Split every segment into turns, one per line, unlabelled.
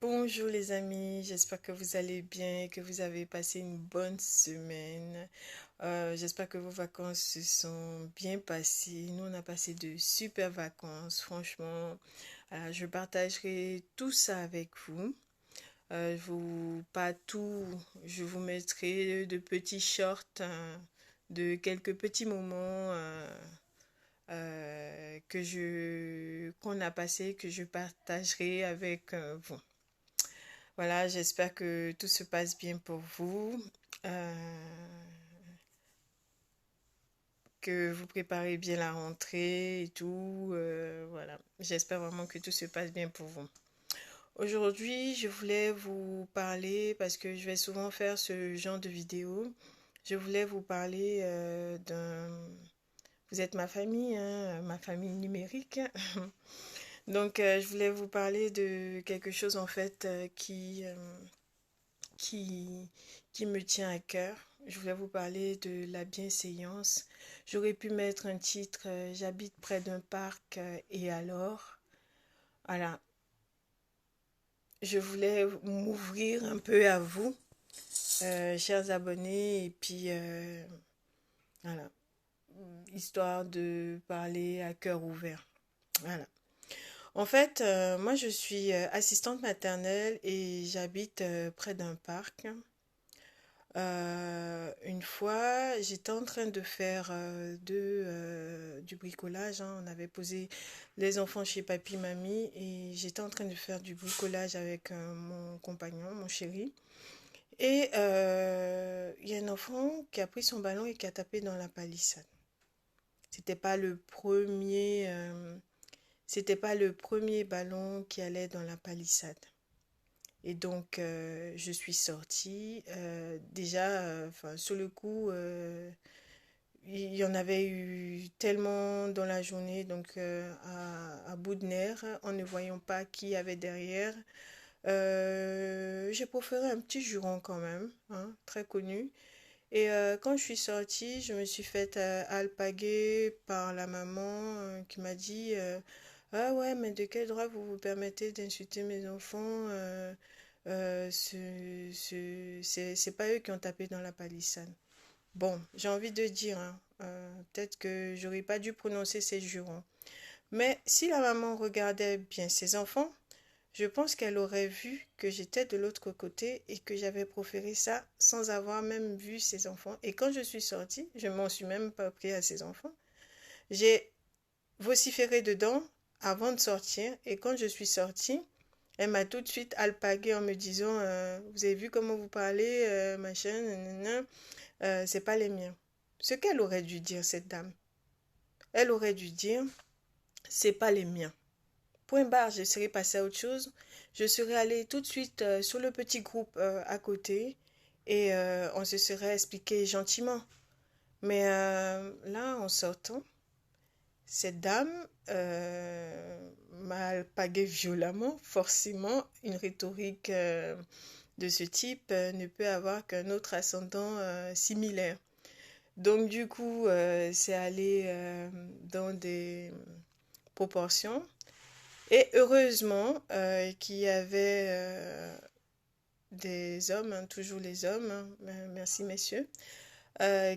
Bonjour les amis, j'espère que vous allez bien et que vous avez passé une bonne semaine. J'espère que vos vacances se sont bien passées. Nous, on a passé de super vacances, franchement. Je partagerai tout ça avec vous. Pas tout, je vous mettrai de petits shorts, de quelques petits moments qu'on a passé, que je partagerai avec vous. Voilà, j'espère que tout se passe bien pour vous, que vous préparez bien la rentrée et tout. Voilà, j'espère vraiment que tout se passe bien pour vous. Aujourd'hui, je voulais vous parler, parce que je vais souvent faire ce genre de vidéo, je voulais vous parler d'un... Vous êtes ma famille, hein, ma famille numérique. Donc, je voulais vous parler de quelque chose en fait qui, qui me tient à cœur. Je voulais vous parler de la bienséance. J'aurais pu mettre un titre, j'habite près d'un parc, et alors? Voilà, je voulais m'ouvrir un peu à vous, chers abonnés, et puis voilà, histoire de parler à cœur ouvert. Voilà. En fait, moi je suis assistante maternelle et j'habite près d'un parc. Une fois, j'étais en train de faire du bricolage, hein. On avait posé les enfants chez papy, mamie et j'étais en train de faire du bricolage avec mon compagnon, mon chéri. Et il y a un enfant qui a pris son ballon et qui a tapé dans la palissade. C'était pas le premier, euh, c'était pas le premier ballon qui allait dans la palissade. Et donc, je suis sortie. Déjà, enfin, sur le coup, il y en avait eu tellement dans la journée, donc à bout de nerfs, en ne voyant pas qui y avait derrière. J'ai proféré un petit juron quand même, hein, très connu. Et quand je suis sortie, je me suis faite alpaguer par la maman qui m'a dit ah ouais, mais de quel droit vous vous permettez d'insulter mes enfants c'est pas eux qui ont tapé dans la palissade. Bon, j'ai envie de dire, hein, peut-être que j'aurais pas dû prononcer ces jurons. Mais si la maman regardait bien ses enfants, je pense qu'elle aurait vu que j'étais de l'autre côté et que j'avais proféré ça sans avoir même vu ses enfants. Et quand je suis sortie, je m'en suis même pas pris à ses enfants. J'ai vociféré dedans avant de sortir et quand je suis sortie, elle m'a tout de suite alpagué en me disant vous avez vu comment vous parlez, machin, nanana, c'est pas les miens. Ce qu'elle aurait dû dire, cette dame, elle aurait dû dire c'est pas les miens. Point barre, je serais passée à autre chose. Je serais allée tout de suite sur le petit groupe à côté et on se serait expliqué gentiment. Mais là, en sortant, cette dame m'a alpagué violemment. Forcément, une rhétorique de ce type ne peut avoir qu'un autre ascendant similaire. Donc du coup, c'est allé dans des proportions. Et heureusement qu'il y avait des hommes, hein, toujours les hommes, hein, merci messieurs,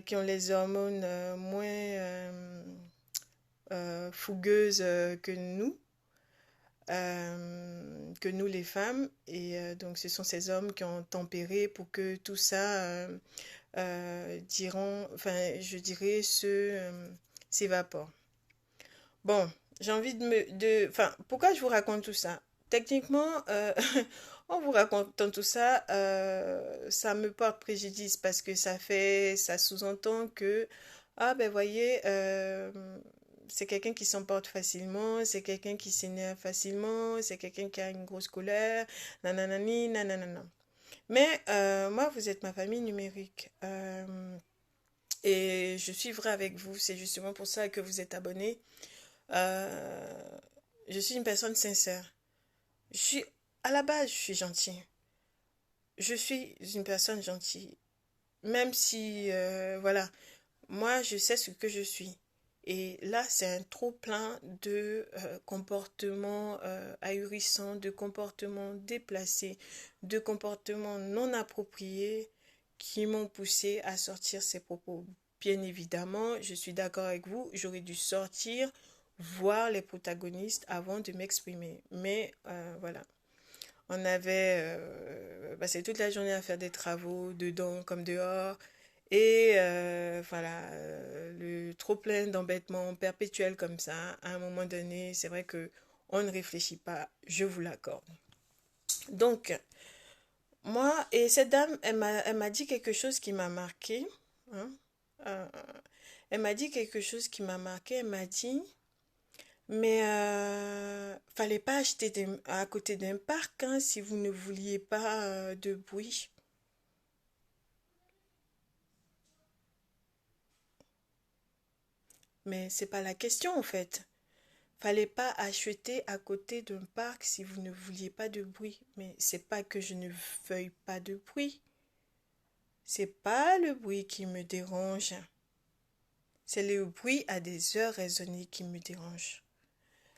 qui ont les hormones moins fougueuses que nous les femmes. Et donc ce sont ces hommes qui ont tempéré pour que tout ça, enfin je dirais, s'évapore. Bon, j'ai envie enfin, pourquoi je vous raconte tout ça? Techniquement, en vous racontant tout ça, ça me porte préjudice parce que ça sous-entend que, ah ben voyez, c'est quelqu'un qui s'emporte facilement, c'est quelqu'un qui s'énerve facilement, c'est quelqu'un qui a une grosse colère, nananani, nananana. Mais moi, vous êtes ma famille numérique. Et je suivrai avec vous, c'est justement pour ça que vous êtes abonnés. Euh, je suis une personne sincère. À la base, je suis gentille. Je suis une personne gentille. Même si, voilà, moi, je sais ce que je suis. Et là, c'est un trop-plein de comportements ahurissants, de comportements déplacés, de comportements non appropriés qui m'ont poussé à sortir ces propos. Bien évidemment, je suis d'accord avec vous, j'aurais dû sortir, voir les protagonistes avant de m'exprimer. Mais voilà, on avait passé toute la journée à faire des travaux, dedans comme dehors. Et voilà, le trop plein d'embêtements perpétuels comme ça, à un moment donné, c'est vrai que on ne réfléchit pas, je vous l'accorde. Donc, moi, et cette dame, elle m'a dit quelque chose qui m'a marqué. Hein, euh, elle m'a dit quelque chose qui m'a marqué. Elle m'a dit, mais fallait pas acheter à côté d'un parc hein, si vous ne vouliez pas de bruit. Mais c'est pas la question en fait. Fallait pas acheter à côté d'un parc si vous ne vouliez pas de bruit. Mais c'est pas que je ne veuille pas de bruit. C'est pas le bruit qui me dérange. C'est le bruit à des heures raisonnées qui me dérange.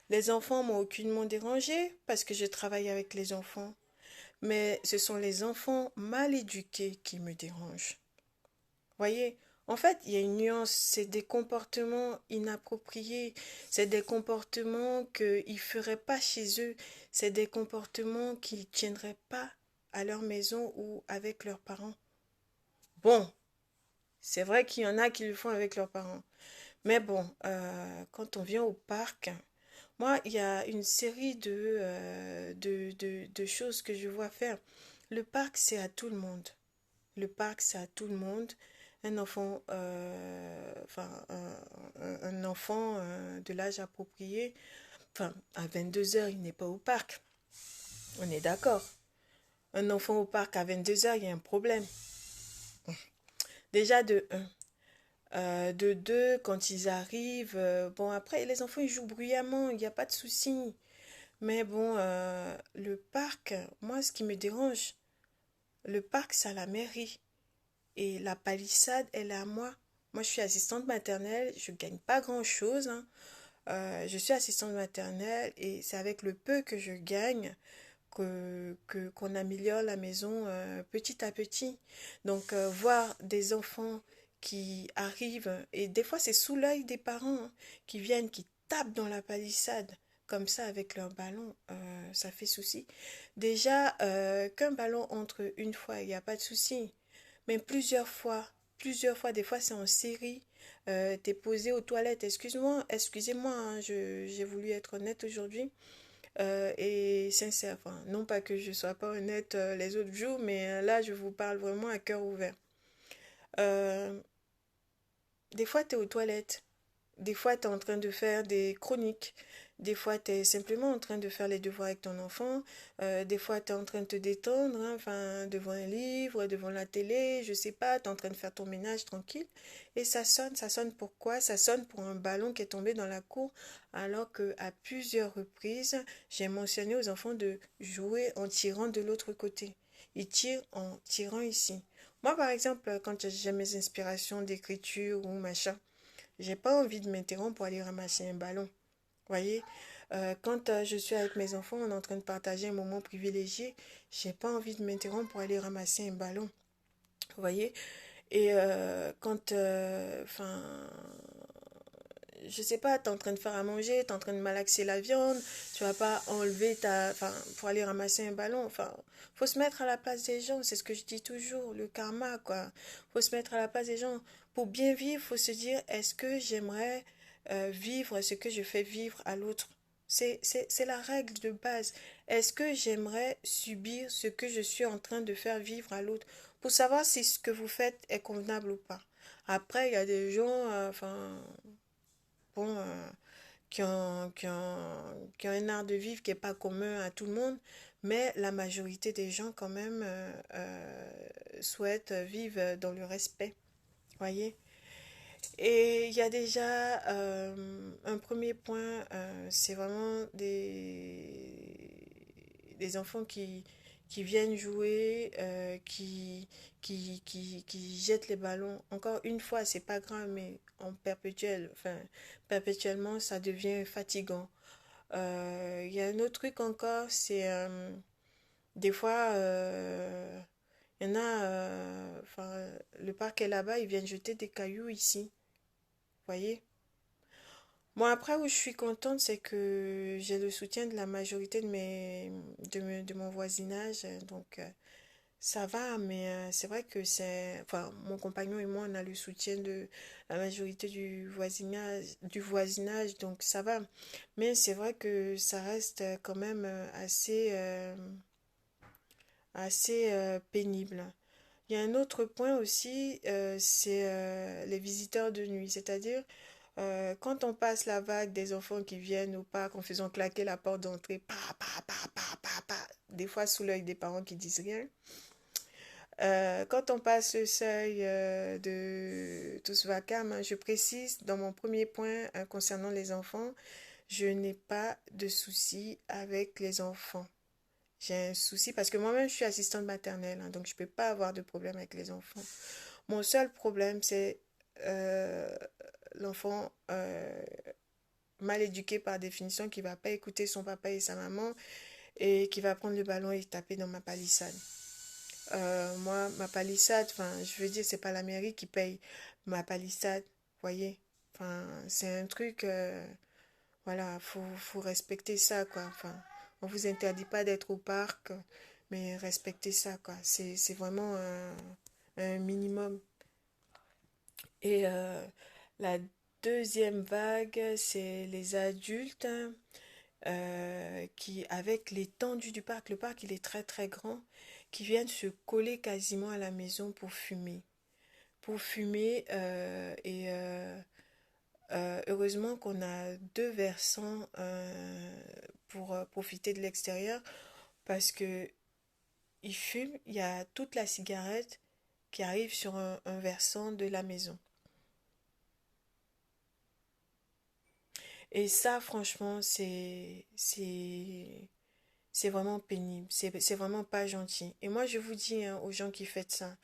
Les enfants m'ont aucunement dérangé parce que je travaille avec les enfants. Mais ce sont les enfants mal éduqués qui me dérangent. Voyez, en fait, il y a une nuance, c'est des comportements inappropriés, c'est des comportements qu'ils ne feraient pas chez eux, c'est des comportements qu'ils ne tiendraient pas à leur maison ou avec leurs parents. Bon, c'est vrai qu'il y en a qui le font avec leurs parents, mais bon, quand on vient au parc, moi, il y a une série de choses que je vois faire. Le parc, c'est à tout le monde. Le parc, c'est à tout le monde. Un enfant, enfin, un enfant de l'âge approprié, enfin, à 22 heures, il n'est pas au parc. On est d'accord. Un enfant au parc à 22 heures, il y a un problème. Déjà de un. De deux, quand ils arrivent, bon, après, les enfants, ils jouent bruyamment, il n'y a pas de souci. Mais bon, le parc, moi, ce qui me dérange, le parc, c'est à la mairie. Et la palissade, elle est à moi. Moi, je suis assistante maternelle, je ne gagne pas grand-chose, hein. Je suis assistante maternelle et c'est avec le peu que je gagne qu'on améliore la maison petit à petit. Donc, voir des enfants qui arrivent, et des fois c'est sous l'œil des parents hein, qui viennent, qui tapent dans la palissade, comme ça avec leur ballon, ça fait souci. Déjà, qu'un ballon entre une fois, il n'y a pas de souci. Mais plusieurs fois, des fois c'est en série. T'es posé aux toilettes. Excusez-moi, hein, j'ai voulu être honnête aujourd'hui et sincère. Enfin, non pas que je sois pas honnête les autres jours, mais là je vous parle vraiment à cœur ouvert. Euh, des fois t'es aux toilettes. Des fois, tu es en train de faire des chroniques. Des fois, tu es simplement en train de faire les devoirs avec ton enfant. Des fois, tu es en train de te détendre, hein, enfin, devant un livre, devant la télé, je sais pas, tu es en train de faire ton ménage tranquille. Et ça sonne. Ça sonne pourquoi? Ça sonne pour un ballon qui est tombé dans la cour, alors que à plusieurs reprises, j'ai mentionné aux enfants de jouer en tirant de l'autre côté. Ils tirent en tirant ici. Moi, par exemple, quand j'ai mes inspirations d'écriture ou machin, j'ai pas envie de m'interrompre pour aller ramasser un ballon. Voyez, quand je suis avec mes enfants, on est en train de partager un moment privilégié, j'ai pas envie de m'interrompre pour aller ramasser un ballon. Voyez, et quand, enfin, je sais pas, tu es en train de faire à manger, tu es en train de malaxer la viande, tu vas pas enlever enfin, pour aller ramasser un ballon. Enfin, faut se mettre à la place des gens, c'est ce que je dis toujours, le karma, quoi. Faut se mettre à la place des gens. Pour bien vivre, faut se dire, est-ce que j'aimerais vivre ce que je fais vivre à l'autre? C'est la règle de base. Est-ce que j'aimerais subir ce que je suis en train de faire vivre à l'autre? Pour savoir si ce que vous faites est convenable ou pas. Après, il y a des gens, enfin, bon, qui ont un art de vivre qui n'est pas commun à tout le monde, mais la majorité des gens quand même souhaitent vivre dans le respect, voyez. Et il y a déjà un premier point, c'est vraiment des enfants qui viennent jouer, qui jettent les ballons. Encore une fois, c'est pas grave, mais en perpétuel, enfin, perpétuellement, ça devient fatigant. Il y a un autre truc encore, c'est des fois, il y en a, enfin, le parc est là-bas, ils viennent jeter des cailloux ici, voyez? Bon, après, où je suis contente, c'est que j'ai le soutien de la majorité de mon voisinage. Donc, ça va, mais c'est vrai que c'est... Enfin, mon compagnon et moi, on a le soutien de la majorité du voisinage, donc ça va. Mais c'est vrai que ça reste quand même assez pénible. Il y a un autre point aussi, c'est les visiteurs de nuit. C'est-à-dire, quand on passe la vague des enfants qui viennent au parc en faisant claquer la porte d'entrée, des fois sous l'œil des parents qui disent rien. Quand on passe le seuil de tous vacarme, hein, je précise dans mon premier point concernant les enfants, je n'ai pas de souci avec les enfants. J'ai un souci parce que moi-même je suis assistante maternelle, hein, donc je ne peux pas avoir de problème avec les enfants. Mon seul problème, c'est euh, l'enfant mal éduqué par définition qui va pas écouter son papa et sa maman et qui va prendre le ballon et taper dans ma palissade. Moi, ma palissade, enfin, je veux dire, c'est pas la mairie qui paye ma palissade, voyez. Enfin, c'est un truc, voilà, faut respecter ça, quoi. Enfin, on vous interdit pas d'être au parc, mais respectez ça, quoi. C'est vraiment un minimum. Et la deuxième vague, c'est les adultes hein, qui, avec l'étendue du parc, le parc il est très très grand, qui viennent se coller quasiment à la maison pour fumer. Pour fumer heureusement qu'on a deux versants pour profiter de l'extérieur parce que ils fument, il y a toute la cigarette qui arrive sur un versant de la maison. Et ça, franchement, c'est vraiment pénible. C'est vraiment pas gentil. Et moi, je vous dis hein, aux gens qui faites ça,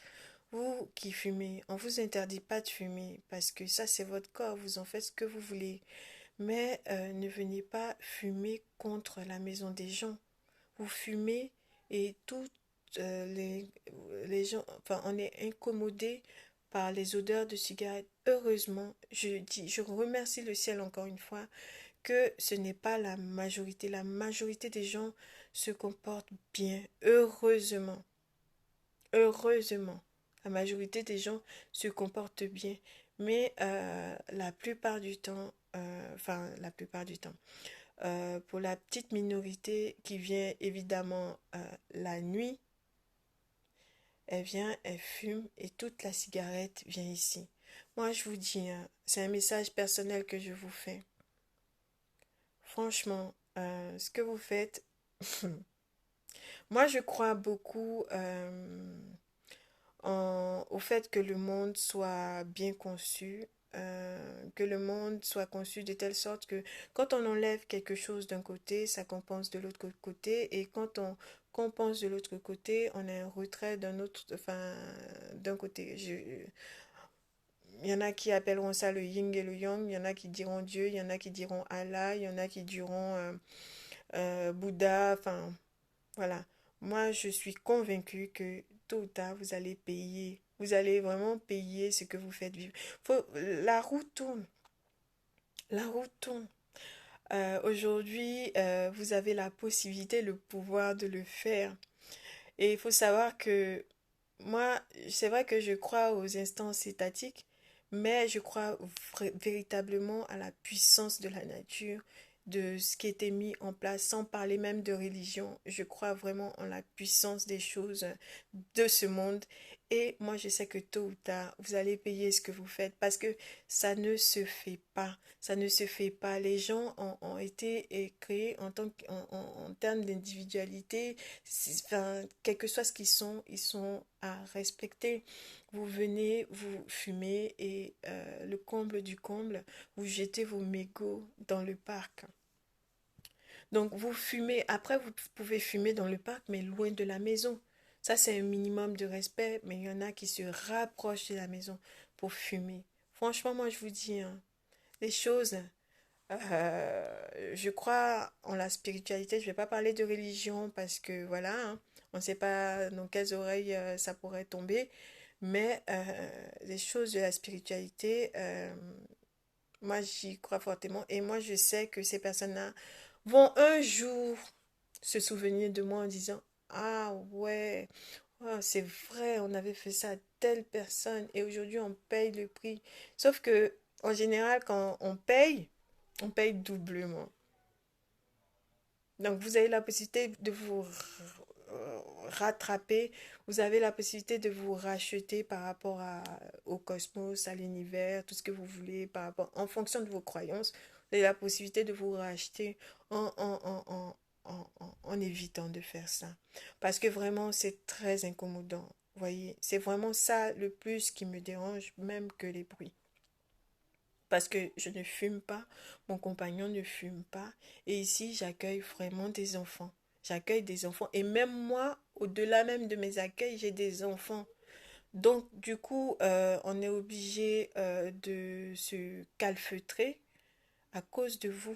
vous qui fumez, on vous interdit pas de fumer parce que ça, c'est votre corps. Vous en faites ce que vous voulez. Mais ne venez pas fumer contre la maison des gens. Vous fumez et toutes les gens, enfin, on est incommodé par les odeurs de cigarettes. Heureusement, je remercie le ciel encore une fois que ce n'est pas la majorité. La majorité des gens se comportent bien. Heureusement. Heureusement. La majorité des gens se comportent bien. Mais la plupart du temps, enfin la plupart du temps, pour la petite minorité qui vient évidemment la nuit, elle vient, elle fume et toute la cigarette vient ici. Moi, je vous dis, hein, c'est un message personnel que je vous fais. Franchement, ce que vous faites, moi je crois beaucoup au fait que le monde soit bien conçu, que le monde soit conçu de telle sorte que quand on enlève quelque chose d'un côté, ça compense de l'autre côté, et quand on compense de l'autre côté, on a un retrait d'un autre, enfin, d'un côté. Il y en a qui appelleront ça le yin et le yang, il y en a qui diront Dieu, il y en a qui diront Allah, il y en a qui diront Bouddha, enfin, voilà. Moi, je suis convaincue que tôt ou tard, vous allez payer. Vous allez vraiment payer ce que vous faites vivre. La roue tourne. La roue tourne. Aujourd'hui, vous avez la possibilité, le pouvoir de le faire. Et il faut savoir que moi, c'est vrai que je crois aux instances étatiques, mais je crois véritablement à la puissance de la nature, de ce qui a été mis en place, sans parler même de religion. Je crois vraiment en la puissance des choses de ce monde. Et moi, je sais que tôt ou tard, vous allez payer ce que vous faites parce que ça ne se fait pas. Ça ne se fait pas. Les gens ont été créés en termes d'individualité. Enfin, quel que soit ce qu'ils sont, ils sont à respecter. Vous venez, vous fumez et le comble du comble, vous jetez vos mégots dans le parc. Donc, vous fumez. Après, vous pouvez fumer dans le parc, mais loin de la maison. Ça, c'est un minimum de respect, mais il y en a qui se rapprochent de la maison pour fumer. Franchement, moi, je vous dis, hein, les choses, je crois en la spiritualité. Je ne vais pas parler de religion parce que, voilà, hein, on ne sait pas dans quelles oreilles ça pourrait tomber. Mais les choses de la spiritualité, moi, j'y crois fortement. Et moi, je sais que ces personnes-là vont un jour se souvenir de moi en disant, ah ouais, oh, c'est vrai, on avait fait ça à telle personne et aujourd'hui on paye le prix. Sauf que, en général, quand on paye doublement. Donc, vous avez la possibilité de vous rattraper, vous avez la possibilité de vous racheter par rapport au cosmos, à l'univers, tout ce que vous voulez, en fonction de vos croyances. Vous avez la possibilité de vous racheter en, en, en, en, en évitant de faire ça. Parce que vraiment, c'est très incommodant. Vous voyez, c'est vraiment ça le plus qui me dérange, même que les bruits. Parce que je ne fume pas, mon compagnon ne fume pas. Et ici, j'accueille vraiment des enfants. J'accueille des enfants. Et même moi, au-delà même de mes accueils, j'ai des enfants. Donc, du coup, on est obligé de se calfeutrer à cause de vous.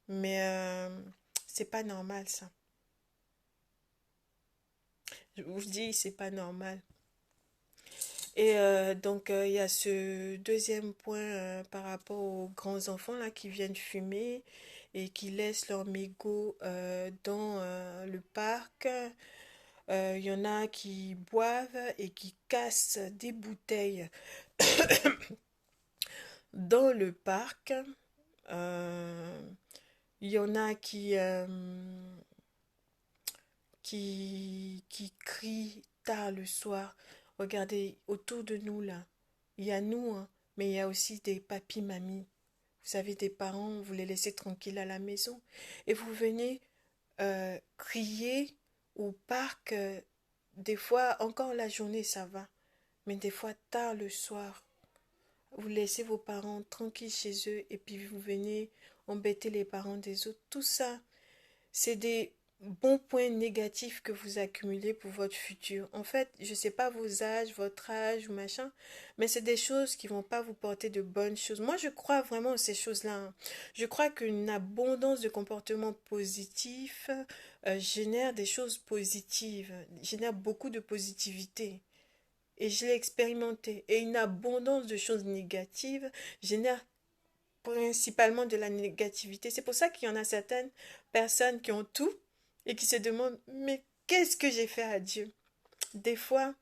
Mais c'est pas normal, ça. Je vous dis, c'est pas normal. Et donc, il y a ce deuxième point par rapport aux grands enfants là qui viennent fumer et qui laissent leur mégot dans le parc. Il y en a qui boivent et qui cassent des bouteilles dans le parc. Euh, il y en a qui crient tard le soir. Regardez autour de nous là. Il y a nous, hein, mais il y a aussi des papis, mamies. Vous avez des parents, vous les laissez tranquilles à la maison. Et vous venez crier au parc. Des fois, encore la journée, ça va. Mais des fois, tard le soir, vous laissez vos parents tranquilles chez eux et puis vous venez embêter les parents des autres. Tout ça, c'est des bons points négatifs que vous accumulez pour votre futur. En fait, je ne sais pas vos âges, votre âge ou machin, mais c'est des choses qui vont pas vous porter de bonnes choses. Moi, je crois vraiment à ces choses-là, hein. Je crois qu'une abondance de comportements positifs génère des choses positives, génère beaucoup de positivité. Et je l'ai expérimenté. Et une abondance de choses négatives génère principalement de la négativité. C'est pour ça qu'il y en a certaines personnes qui ont tout et qui se demandent, mais qu'est-ce que j'ai fait à Dieu? Des fois,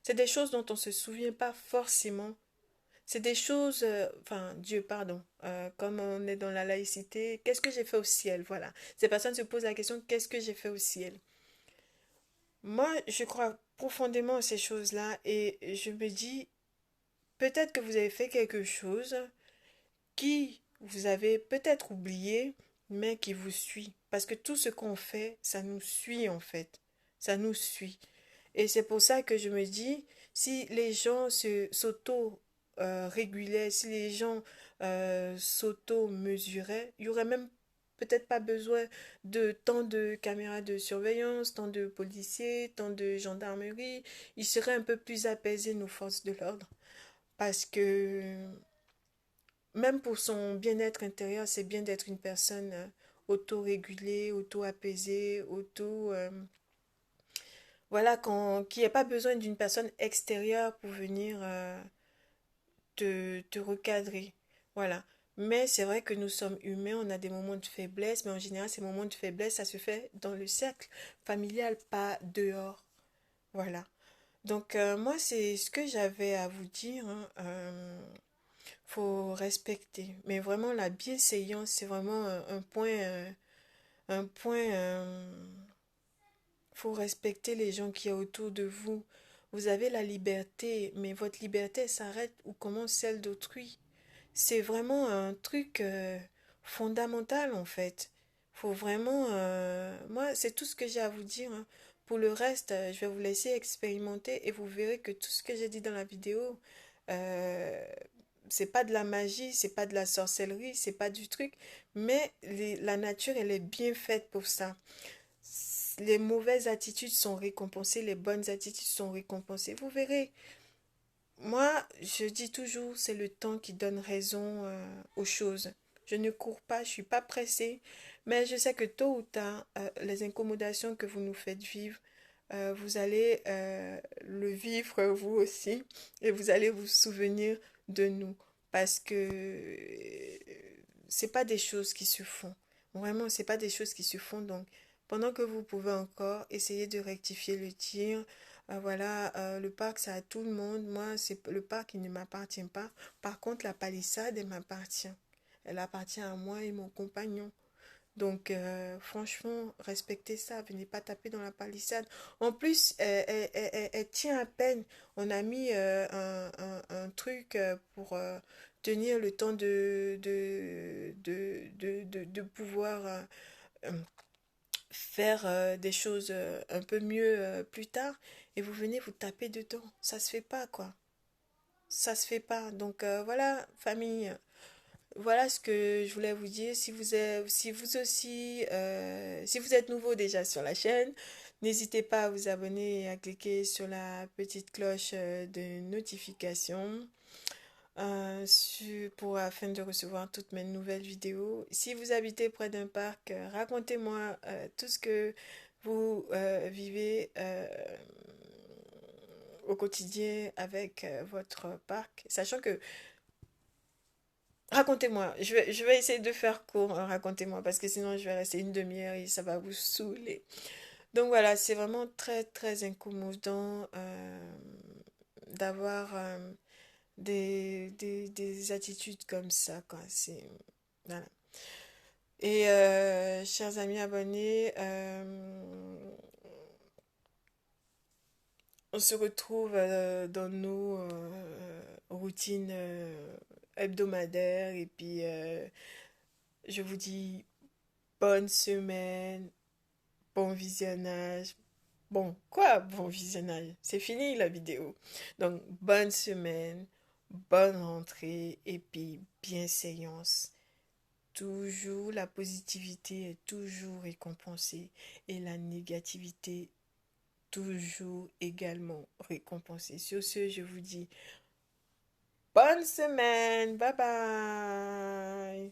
c'est des choses dont on ne se souvient pas forcément. C'est des choses, enfin, Dieu, pardon, comme on est dans la laïcité, qu'est-ce que j'ai fait au ciel? Voilà. Ces personnes se posent la question, qu'est-ce que j'ai fait au ciel? Moi, je crois profondément à ces choses-là et je me dis, peut-être que vous avez fait quelque chose qui vous avez peut-être oublié, mais qui vous suit. Parce que tout ce qu'on fait, ça nous suit en fait. Ça nous suit. Et c'est pour ça que je me dis, si les gens s'auto-régulaient, si les gens s'auto-mesuraient, il y aurait même peut-être pas besoin de tant de caméras de surveillance, tant de policiers, tant de gendarmerie. Ils seraient un peu plus apaisés, nos forces de l'ordre. Parce que même pour son bien-être intérieur, c'est bien d'être une personne auto-régulée, auto-apaisée, voilà, qui n'a pas besoin d'une personne extérieure pour venir te recadrer. Voilà. Mais c'est vrai que nous sommes humains, on a des moments de faiblesse, mais en général, ces moments de faiblesse, ça se fait dans le cercle familial, pas dehors. Voilà. Donc, moi, c'est ce que j'avais à vous dire, hein. Faut respecter. Mais vraiment, la bienséance, c'est vraiment un point, faut respecter les gens qui sont autour de vous. Vous avez la liberté, mais votre liberté s'arrête ou commence celle d'autrui. C'est vraiment un truc fondamental en fait. Faut vraiment, moi, c'est tout ce que j'ai à vous dire, hein. Pour le reste, je vais vous laisser expérimenter et vous verrez que tout ce que j'ai dit dans la vidéo, euh, c'est pas de la magie, c'est pas de la sorcellerie, c'est pas du truc, mais la nature, elle est bien faite pour ça. Les mauvaises attitudes sont récompensées, les bonnes attitudes sont récompensées. Vous verrez, moi, je dis toujours, c'est le temps qui donne raison aux choses. Je ne cours pas, je suis pas pressée, mais je sais que tôt ou tard, les incommodations que vous nous faites vivre, vous allez le vivre vous aussi, et vous allez vous souvenir de nous, parce que c'est pas des choses qui se font. Vraiment, c'est pas des choses qui se font. Donc, pendant que vous pouvez encore essayer de rectifier le tir, voilà, le parc, c'est à tout le monde. Moi, c'est le parc qui ne m'appartient pas. Par contre, la palissade, elle m'appartient. Elle appartient à moi et mon compagnon. Donc, franchement, respectez ça. Venez pas taper dans la palissade. En plus, elle tient à peine. On a mis un truc pour tenir le temps de pouvoir euh, faire des choses un peu mieux plus tard. Et vous venez vous taper dedans. Ça se fait pas, quoi. Ça se fait pas. Donc, voilà, famille. Voilà ce que je voulais vous dire. Si vous aussi, si vous êtes nouveau déjà sur la chaîne, n'hésitez pas à vous abonner et à cliquer sur la petite cloche de notification afin de recevoir toutes mes nouvelles vidéos. Si vous habitez près d'un parc, racontez-moi tout ce que vous vivez au quotidien avec votre parc, sachant que racontez-moi, je vais essayer de faire court, hein, racontez-moi, parce que sinon je vais rester une demi-heure et ça va vous saouler. Donc voilà, c'est vraiment très très incommodant d'avoir des attitudes comme ça, quoi. Voilà. Et chers amis abonnés, on se retrouve dans nos routines hebdomadaires et puis je vous dis bonne semaine, bon visionnage. Bon, quoi, bon visionnage? C'est fini la vidéo. Donc, bonne semaine, bonne rentrée et puis bienséance. Toujours la positivité est toujours récompensée et la négativité toujours également récompensée. Sur ce, je vous dis bonne semaine. Bye bye.